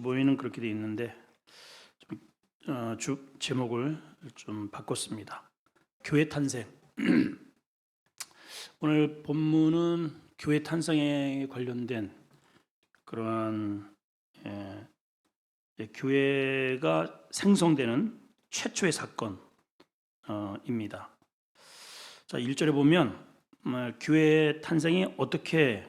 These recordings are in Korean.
모이는 그렇게 돼 있는데 주 제목을 좀 바꿨습니다. 교회 탄생. 오늘 본문은 교회 탄생에 관련된 그러한 교회가 생성되는 최초의 사건입니다. 자, 1절에 보면 교회 탄생이 어떻게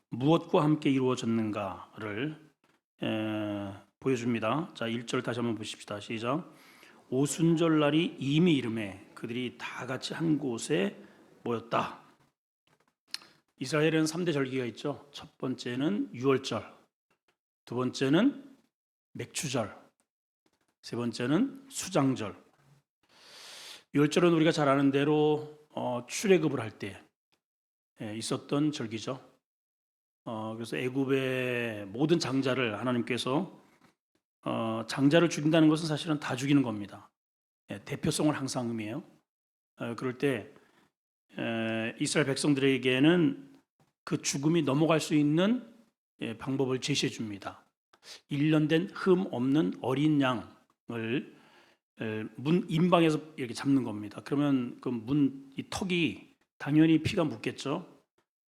무엇과 함께 이루어졌는가를 보여줍니다. 자, 1절 다시 한번 보십시다. 시작. 오순절 날이 이미 이르매 그들이 다 같이 한 곳에 모였다. 이스라엘에는 3대 절기가 있죠. 첫 번째는 유월절, 두 번째는 맥추절, 세 번째는 수장절. 유월절은 우리가 잘 아는 대로 출애굽을 할 때 있었던 절기죠. 그래서 애굽의 모든 장자를 하나님께서 장자를 죽인다는 것은 사실은 다 죽이는 겁니다. 대표성을 항상 의미해요. 그럴 때 이스라엘 백성들에게는 그 죽음이 넘어갈 수 있는 방법을 제시해 줍니다. 1년 된 흠 없는 어린 양을 문 임방에서 이렇게 잡는 겁니다. 그러면 그 문 이 턱이 당연히 피가 묻겠죠.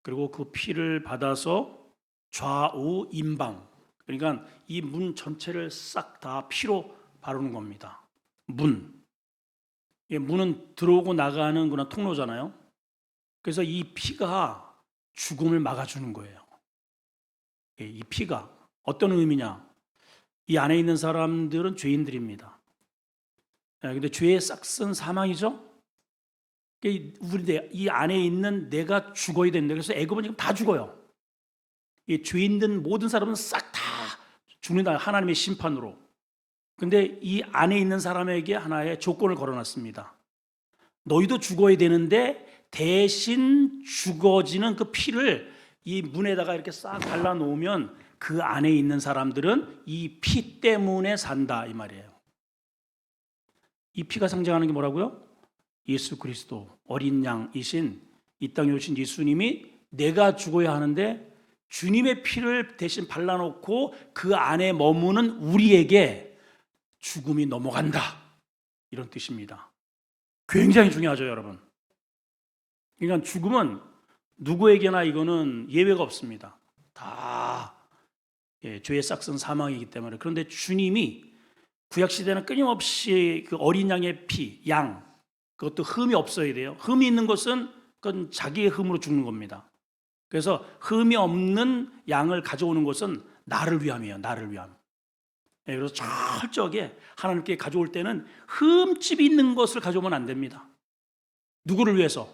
그리고 그 피를 받아서 좌우 임방, 그러니까 이 문 전체를 싹 다 피로 바르는 겁니다. 문은 들어오고 나가는 그런 통로잖아요. 그래서 이 피가 죽음을 막아주는 거예요. 이 피가 어떤 의미냐? 이 안에 있는 사람들은 죄인들입니다. 근데 죄의 싹은 사망이죠. 이 안에 있는 내가 죽어야 되는데, 그래서 애굽은 지금 다 죽어요. 이 죄인된 모든 사람은 싹 다 죽는다, 하나님의 심판으로. 근데 이 안에 있는 사람에게 하나의 조건을 걸어놨습니다. 너희도 죽어야 되는데 대신 죽어지는 그 피를 이 문에다가 이렇게 싹 발라놓으면 그 안에 있는 사람들은 이 피 때문에 산다, 이 말이에요. 이 피가 상징하는 게 뭐라고요? 예수 그리스도 어린 양이신 이 땅에 오신 예수님이 내가 죽어야 하는데 주님의 피를 대신 발라놓고 그 안에 머무는 우리에게 죽음이 넘어간다, 이런 뜻입니다. 굉장히 중요하죠, 여러분. 그러니까 죽음은 누구에게나 이거는 예외가 없습니다. 다 죄의 싹은 사망이기 때문에. 그런데 주님이 구약시대는 끊임없이 그 어린 양의 피, 양, 그것도 흠이 없어야 돼요. 흠이 있는 것은 그건 자기의 흠으로 죽는 겁니다. 그래서 흠이 없는 양을 가져오는 것은 나를 위함이에요. 나를 위함. 그래서 철저하게 하나님께 가져올 때는 흠집 있는 것을 가져오면 안 됩니다. 누구를 위해서?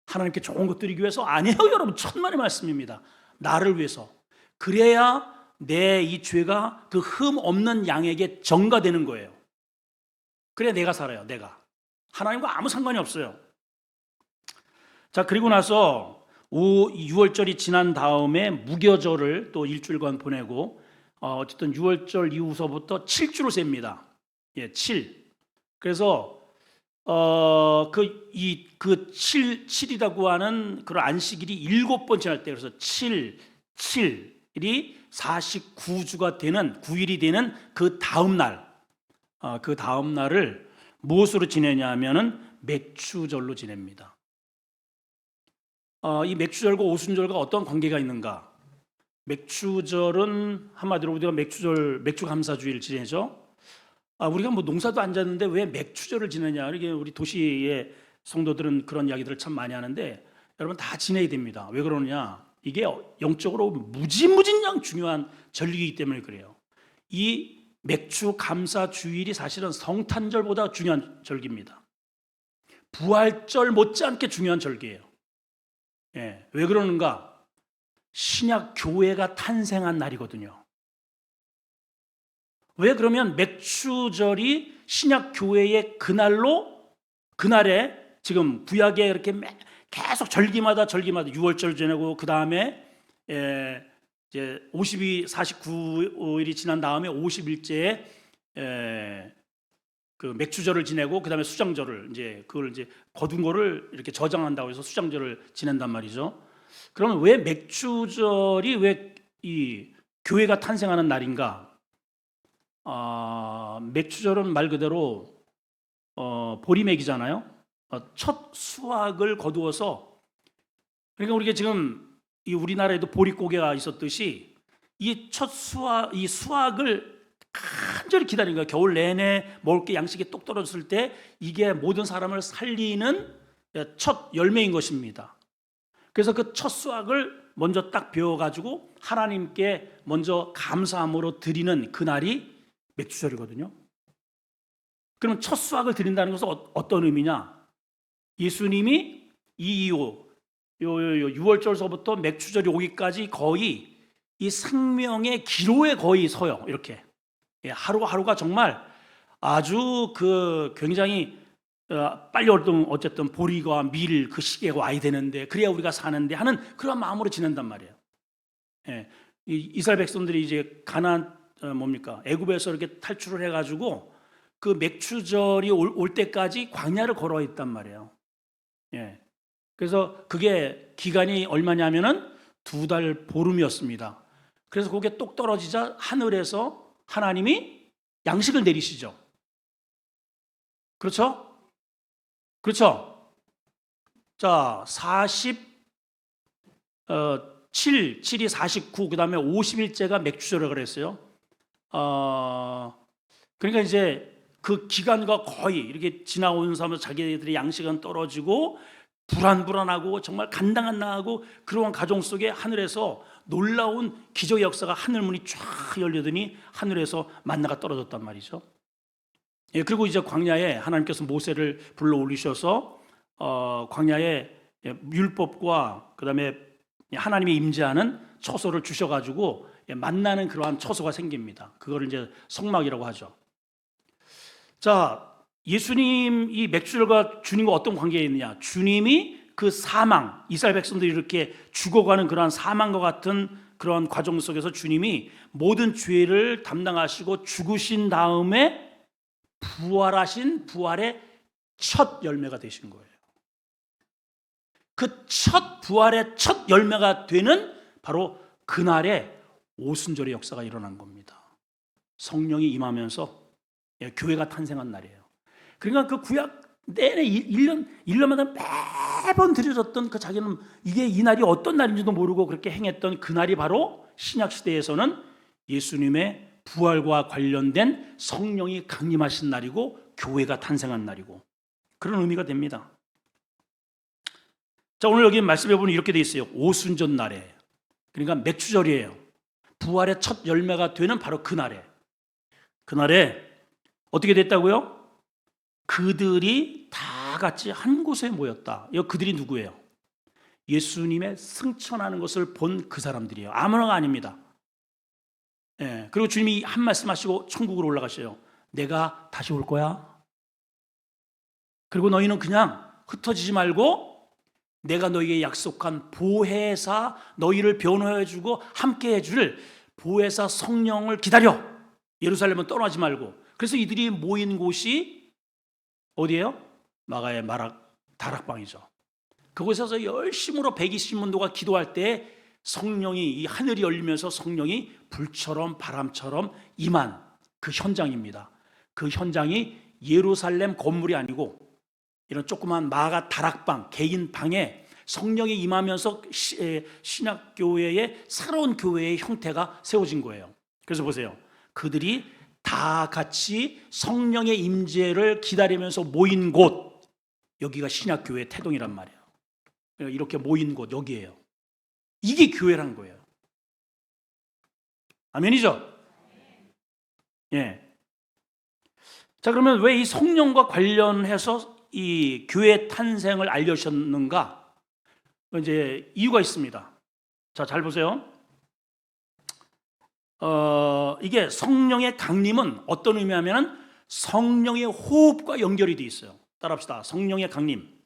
하나님께 좋은 것 드리기 위해서? 아니에요, 여러분. 천만의 말씀입니다. 나를 위해서. 그래야 내 이 죄가 그 흠 없는 양에게 전가되는 거예요. 그래야 내가 살아요. 내가. 하나님과 아무 상관이 없어요. 자, 그리고 나서 6월절이 지난 다음에 무교절을 또 일주일간 보내고 어쨌든 6월절 이후서부터 7주로 셉니다. 7. 그래서 그 7이라고 하는 그런 안식일이 7번 지날 때, 그래서 7일이 49주가 되는 9일이 되는 그 다음 날을 무엇으로 지내냐 하면은 맥추절로 지냅니다. 이 맥추절과 오순절과 어떤 관계가 있는가? 맥추절은 한마디로 우리가 맥추감사주의를 지내죠. 우리가 뭐 농사도 안 졌는데 왜 맥추절을 지내냐? 이게 우리 도시의 성도들은 그런 이야기들을 참 많이 하는데, 여러분 다 지내야 됩니다. 왜 그러느냐? 이게 영적으로 무진무진양 중요한 절기이기 때문에 그래요. 이 맥추감사주일이 사실은 성탄절보다 중요한 절기입니다. 부활절 못지않게 중요한 절기예요. 왜 그러는가? 신약 교회가 탄생한 날이거든요. 왜 그러면 맥추절이 신약 교회의 그날에 지금 구약에 이렇게 계속 절기마다 6월절 지내고, 그 다음에 이제 49일이 지난 다음에 50일째에 그 맥추절을 지내고, 그 다음에 수장절을 그걸 거둔 거를 이렇게 저장한다고 해서 수장절을 지낸단 말이죠. 그러면 왜 맥추절이 왜 이 교회가 탄생하는 날인가? 맥추절은 말 그대로 보리맥이잖아요. 첫 수확을 거두어서, 그러니까 우리가 지금 이 우리나라에도 보릿고개가 있었듯이 이 첫 수확, 이 수확을 간절히 기다린 거예요. 겨울 내내 먹을 게 양식이 똑 떨어졌을 때 이게 모든 사람을 살리는 첫 열매인 것입니다. 그래서 그 첫 수확을 먼저 딱 베어가지고 하나님께 먼저 감사함으로 드리는 그날이 맥주절이거든요. 그럼 첫 수확을 드린다는 것은 어떤 의미냐? 예수님이 이후 6월절서부터 맥주절이 오기까지 거의 이 생명의 기로에 거의 서요. 이렇게 하루하루가 정말 아주 그 굉장히 빨리 어쨌든 보리와 밀 그 시기가 와야 되는데 그래야 우리가 사는데 하는 그런 마음으로 지낸단 말이에요. 이스라엘 백성들이 이제 가나안 애굽에서 이렇게 탈출을 해가지고 그 맥추절이 올 때까지 광야를 걸어 있단 말이에요. 그래서 그게 기간이 얼마냐면은 2달 보름이었습니다. 그래서 그게 똑 떨어지자 하늘에서 하나님이 양식을 내리시죠. 그렇죠? 그렇죠? 자, 7이 49, 그 다음에 50일째가 맥주절을 그랬어요. 그러니까 이제 그 기간과 거의 이렇게 지나오는 사람은 자기들의 양식은 떨어지고 불안불안하고 정말 간당간당하고 그러한 가정 속에 하늘에서 놀라운 기적의 역사가 하늘문이 쫙 열리더니 하늘에서 만나가 떨어졌단 말이죠. 그리고 이제 광야에 하나님께서 모세를 불러 올리셔서 광야에 율법과 그다음에 하나님의 임재하는 처소를 주셔가지고 만나는 그러한 처소가 생깁니다. 그거를 이제 성막이라고 하죠. 자, 예수님 이 맥주절과 주님과 어떤 관계가 있느냐? 주님이 그 사망, 이스라엘 백성들이 이렇게 죽어가는 그러한 사망과 같은 그런 과정 속에서 주님이 모든 죄를 담당하시고 죽으신 다음에 부활하신 부활의 첫 열매가 되신 거예요. 그 첫 부활의 첫 열매가 되는 바로 그날에 오순절의 역사가 일어난 겁니다. 성령이 임하면서 교회가 탄생한 날이에요. 그러니까 그 구약 내내 1년마다 매번 드려졌던 그 자기는 이게 이 날이 어떤 날인지도 모르고 그렇게 행했던 그 날이 바로 신약 시대에서는 예수님의 부활과 관련된 성령이 강림하신 날이고 교회가 탄생한 날이고 그런 의미가 됩니다. 자, 오늘 여기 말씀해 보면 이렇게 돼 있어요. 오순절 날에, 그러니까 맥주절이에요. 부활의 첫 열매가 되는 바로 그날에 어떻게 됐다고요? 그들이 다 같이 한 곳에 모였다. 이 그들이 누구예요? 예수님의 승천하는 것을 본 그 사람들이에요. 아무나가 아닙니다. 그리고 주님이 한 말씀하시고 천국으로 올라가셔요. 내가 다시 올 거야. 그리고 너희는 그냥 흩어지지 말고 내가 너희에게 약속한 보혜사, 너희를 변호해주고 함께 해줄 보혜사 성령을 기다려. 예루살렘은 떠나지 말고. 그래서 이들이 모인 곳이 어디예요? 마가의 다락방이죠. 그곳에서 열심으로 120문도가 기도할 때 성령이, 이 하늘이 열리면서 성령이 불처럼 바람처럼 임한 그 현장입니다. 그 현장이 예루살렘 건물이 아니고 이런 조그만 마가 다락방, 개인 방에 성령이 임하면서 신약교회의 새로운 교회의 형태가 세워진 거예요. 그래서 보세요. 그들이 다 같이 성령의 임재를 기다리면서 모인 곳, 여기가 신약교회의 태동이란 말이에요. 이렇게 모인 곳 여기예요. 이게 교회란 거예요. 아멘이죠? 예. 자, 그러면 왜 이 성령과 관련해서 이 교회 탄생을 알려주셨는가? 이제 이유가 있습니다. 자, 잘 보세요. 이게 성령의 강림은 어떤 의미냐면 성령의 호흡과 연결이 돼 있어요. 따라합시다. 성령의 강림,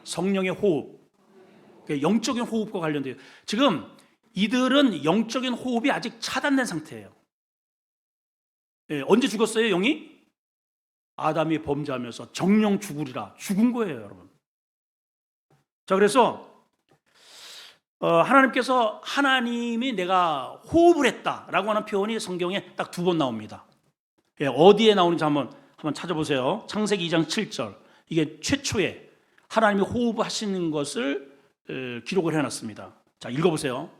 성령의 호흡, 영적인 호흡과 관련돼요. 지금 이들은 영적인 호흡이 아직 차단된 상태예요. 언제 죽었어요, 영이? 아담이 범죄하면서 정령 죽으리라, 죽은 거예요, 여러분. 자, 그래서 하나님께서 하나님이 내가 호흡을 했다라고 하는 표현이 성경에 딱 2번 나옵니다. 예, 어디에 나오는지 한번 찾아보세요. 창세기 2장 7절. 이게 최초에 하나님이 호흡하시는 것을 기록을 해놨습니다. 자, 읽어보세요.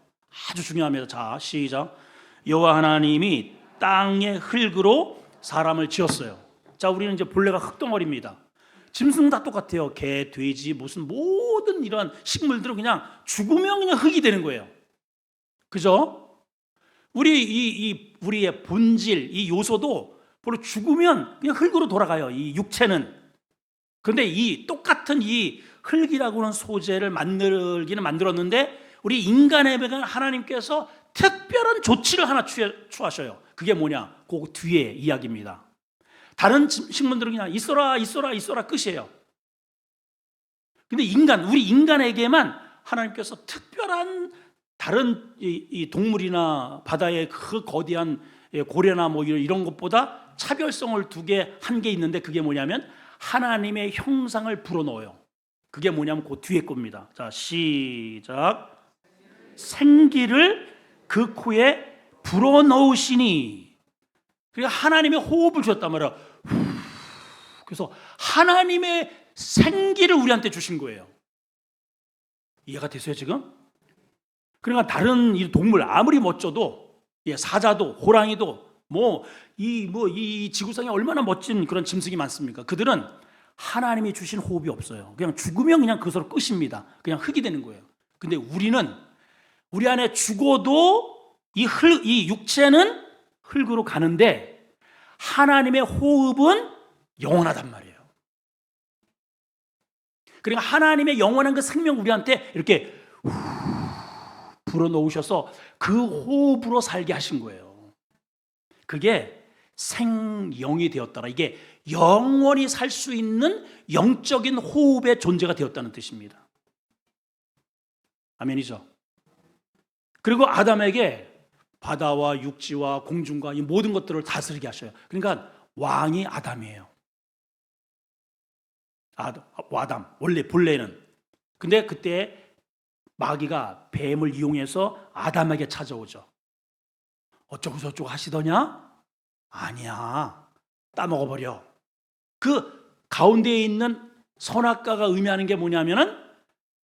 아주 중요합니다. 자, 시작. 여호와 하나님이 땅의 흙으로 사람을 지었어요. 자, 우리는 이제 본래가 흙덩어리입니다. 짐승 다 똑같아요. 개, 돼지, 무슨 모든 이런 식물들은 그냥 죽으면 그냥 흙이 되는 거예요. 그죠? 우리의 본질, 이 요소도 바로 죽으면 그냥 흙으로 돌아가요. 이 육체는. 그런데 이 똑같은 이 흙이라고 하는 소재를 만들기는 만들었는데 우리 인간에게 하나님께서 특별한 조치를 하나 취하셔요. 그게 뭐냐? 그 뒤에 이야기입니다. 다른 식물들은 그냥 있어라 끝이에요. 근데 우리 인간에게만 하나님께서 특별한 다른 이 동물이나 바다의 그 거대한 고래나 뭐 이런 것보다 차별성을 한 게 있는데 그게 뭐냐면 하나님의 형상을 불어넣어요. 그게 뭐냐면 그 뒤에 겁니다. 자, 시작. 생기를 그 코에 불어넣으시니. 그러니까 하나님의 호흡을 주었단 말이야. 그래서 하나님의 생기를 우리한테 주신 거예요. 이해가 되세요 지금? 그러니까 다른 이 동물 아무리 멋져도 사자도 호랑이도 이 지구상에 얼마나 멋진 그런 짐승이 많습니까? 그들은 하나님이 주신 호흡이 없어요. 그냥 죽으면 그냥 그것으로 끝입니다. 그냥 흙이 되는 거예요. 근데 우리는 우리 안에 죽어도 이 육체는 흙으로 가는데 하나님의 호흡은 영원하단 말이에요. 그러니까 하나님의 영원한 그 생명 우리한테 이렇게 불어넣으셔서 그 호흡으로 살게 하신 거예요. 그게 생영이 되었더라. 이게 영원히 살 수 있는 영적인 호흡의 존재가 되었다는 뜻입니다. 아멘이죠. 그리고 아담에게 바다와 육지와 공중과 이 모든 것들을 다스리게 하셔요. 그러니까 왕이 아담이에요. 아담 원래 본래는. 근데 그때 마귀가 뱀을 이용해서 아담에게 찾아오죠. 어쩌고 저쩌고 하시더냐? 아니야, 따먹어버려. 그 가운데에 있는 선악과가 의미하는 게 뭐냐면은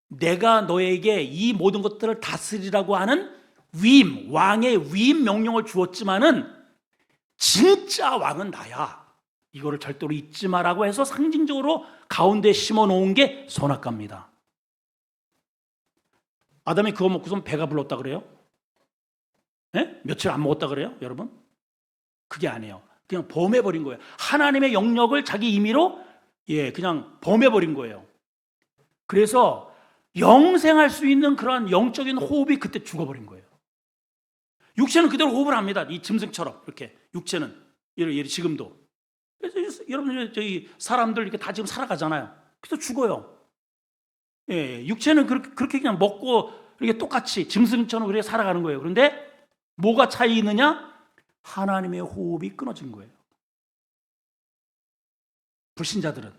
내가 너에게 이 모든 것들을 다스리라고 하는 위임, 왕의 위임 명령을 주었지만은 진짜 왕은 나야. 이거를 절대로 잊지 마라고 해서 상징적으로 가운데 심어 놓은 게 선악과입니다. 아담이 그거 먹고선 배가 불렀다 그래요? 네? 며칠 안 먹었다 그래요? 여러분? 그게 아니에요. 그냥 범해버린 거예요. 하나님의 영역을 자기 임의로 그냥 범해버린 거예요. 그래서 영생할 수 있는 그러한 영적인 호흡이 그때 죽어버린 거예요. 육체는 그대로 호흡을 합니다. 이 짐승처럼 이렇게 육체는 지금도. 그래서 여러분 저희 사람들 이렇게 다 지금 살아가잖아요. 그래서 죽어요. 육체는 그렇게 그냥 먹고 이렇게 똑같이 짐승처럼 그렇게 살아가는 거예요. 그런데 뭐가 차이 있느냐? 하나님의 호흡이 끊어진 거예요. 불신자들은.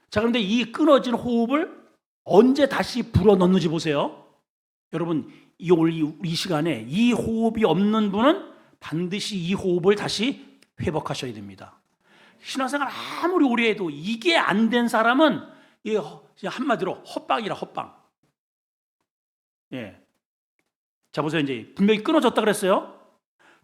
자, 그런데 이 끊어진 호흡을 언제 다시 불어넣는지 보세요. 여러분, 이 시간에 이 호흡이 없는 분은 반드시 이 호흡을 다시 회복하셔야 됩니다. 신앙생활 아무리 오래 해도 이게 안 된 사람은 한마디로 헛방이라 헛방. 자, 보세요. 이제 분명히 끊어졌다 그랬어요.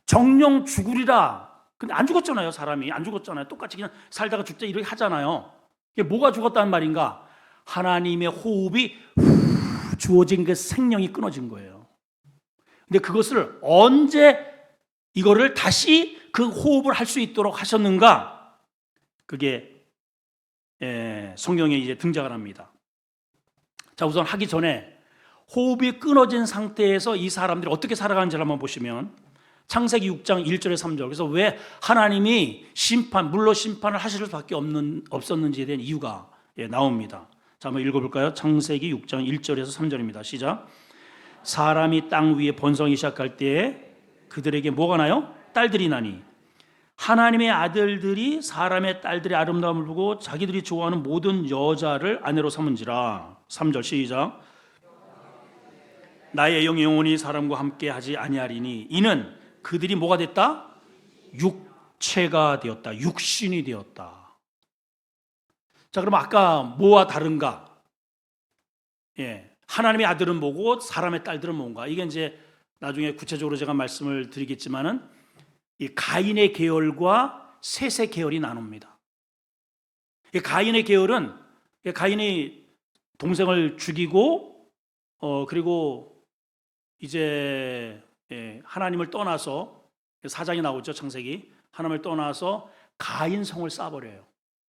정령 죽으리라. 근데 안 죽었잖아요. 사람이 안 죽었잖아요. 똑같이 그냥 살다가 죽자 이렇게 하잖아요. 이게 뭐가 죽었다는 말인가? 하나님의 호흡이 주어진 그 생명이 끊어진 거예요. 근데 그것을 언제 이거를 다시 그 호흡을 할 수 있도록 하셨는가? 그게 성경에 이제 등장을 합니다. 자, 우선 하기 전에 호흡이 끊어진 상태에서 이 사람들이 어떻게 살아가는지를 한번 보시면 창세기 6장 1절에 3절. 그래서 왜 하나님이 물로 심판을 하실 수밖에 없었는지에 대한 이유가 나옵니다. 자, 한번 읽어볼까요? 창세기 6장 1절에서 3절입니다. 시작. 사람이 땅 위에 번성이 시작할 때에 그들에게 뭐가 나요? 딸들이 나니 하나님의 아들들이 사람의 딸들의 아름다움을 보고 자기들이 좋아하는 모든 여자를 아내로 삼은지라. 3절 시작. 나의 영이 영원히 사람과 함께 하지 아니하리니 이는 그들이 뭐가 됐다? 합체가 되었다. 육신이 되었다. 자, 그럼 아까 뭐와 다른가? 예, 하나님의 아들은 뭐고 사람의 딸들은 뭔가? 이게 이제 나중에 구체적으로 제가 말씀을 드리겠지만은 이 가인의 계열과 셋의 계열이 나눕니다. 이 가인의 계열은 가인이 동생을 죽이고 그리고 이제 하나님을 떠나서 사장이 나오죠. 창세기. 하나님을 떠나서 가인성을 쌓아버려요.